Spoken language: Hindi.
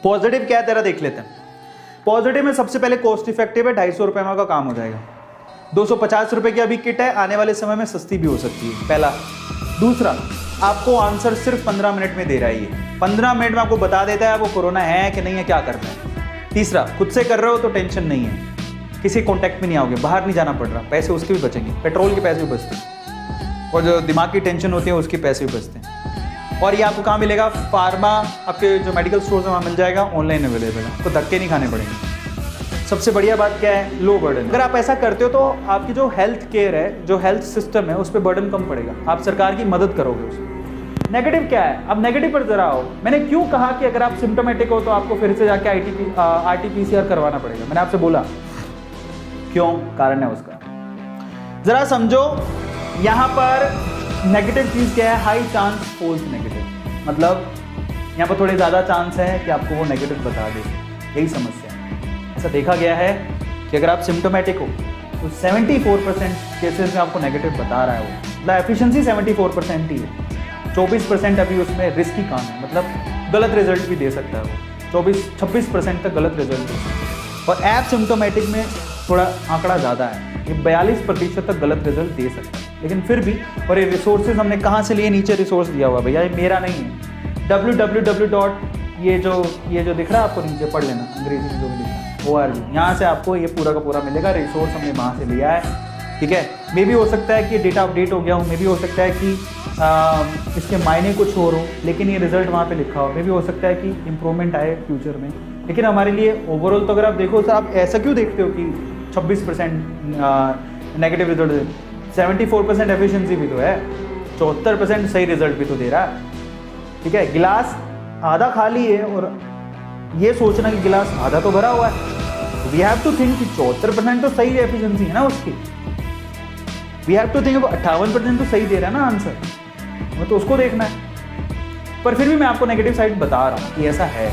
पॉजिटिव क्या है तेरा देख लेते हैं। पॉजिटिव में सबसे पहले कॉस्ट इफेक्टिव है, 250 रुपये में का काम हो जाएगा। 250 रुपये की अभी किट है, आने वाले समय में सस्ती भी हो सकती है, पहला। दूसरा, आपको आंसर सिर्फ 15 मिनट में दे रहा है ये, 15 मिनट में आपको बता देता है वो कोरोना है कि नहीं है, क्या करना है। तीसरा, खुद से कर रहे हो तो टेंशन नहीं है, किसी कॉन्टैक्ट में नहीं आओगे, बाहर नहीं जाना पड़ रहा, पैसे उसके भी बचेंगे, पेट्रोल के पैसे भी बचते हैं, और जो दिमाग की टेंशन होती है उसके पैसे भी बचते हैं। और ये आपको कहाँ मिलेगा? फार्मा, आपके जो मेडिकल स्टोर्स है वहाँ मिल जाएगा, ऑनलाइन अवेलेबल है, तो धक्के नहीं खाने पड़ेंगे। सबसे बढ़िया बात क्या है? लो बर्डन। अगर आप ऐसा करते हो तो आपकी जो हेल्थ केयर है, जो हेल्थ सिस्टम है, उस पर बर्डन कम पड़ेगा, आप सरकार की मदद करोगे उसमें। नेगेटिव क्या है? अब नेगेटिव पर जरा आओ। मैंने क्यों कहा कि अगर आप सिम्टोमेटिक हो तो आपको फिर से जाके RT-PCR करवाना पड़ेगा? मैंने आपसे बोला क्यों, कारण है उसका, जरा समझो। यहाँ पर नेगेटिव चीज क्या है? हाई चांस फॉल्स नेगेटिव, मतलब यहाँ पर थोड़े ज़्यादा चांस है कि आपको वो नेगेटिव बता दे, यही समस्या है। ऐसा देखा गया है कि अगर आप सिम्टोमेटिक हो तो 74% केसेस में आपको नेगेटिव बता रहा है वो, मतलब एफिशिएंसी 74% ही है, 24% अभी उसमें रिस्की काम है, मतलब गलत रिजल्ट भी दे सकता है वो, 24-26% तक गलत रिजल्ट दे सकता है। और ऐप सिम्टोमेटिक में थोड़ा आंकड़ा ज़्यादा है, ये 42% तक गलत रिजल्ट दे सकता है, लेकिन फिर भी। और ये रिसोर्सेज हमने कहाँ से लिए? नीचे रिसोर्स दिया हुआ भैया, ये मेरा नहीं है, www. ये जो दिख रहा है आपको नीचे, पढ़ लेना, अंग्रेजी में जो भी लिखा है ORG, यहाँ से आपको ये पूरा का पूरा मिलेगा। रिसोर्स हमने वहाँ से लिया है, ठीक है। मे भी हो सकता है कि डेटा अपडेट हो गया हो, मे भी हो सकता है कि इसके मायने कुछ और हो, लेकिन ये रिजल्ट वहाँ पे लिखा हो। मे भी हो सकता है कि इंप्रूवमेंट आए फ्यूचर में, लेकिन हमारे लिए ओवरऑल तो अगर आप देखो सर, आप ऐसा क्यों देखते हो कि 26% नेगेटिव रिजल्ट, 74% एफिशिएंसी भी तो है, 74% सही रिजल्ट भी तो दे रहा है, ठीक है। गिलास आधा खाली है और ये सोचना कि गिलास आधा तो भरा हुआ है। वी हैव टू थिंक कि 74% तो सही एफिशिएंसी है ना उसकी, वी हैव टू थिंक 58% तो सही दे रहा है ना आंसर, हमें तो उसको देखना है। पर फिर भी मैं आपको नेगेटिव साइड बता रहा हूँ कि ऐसा है।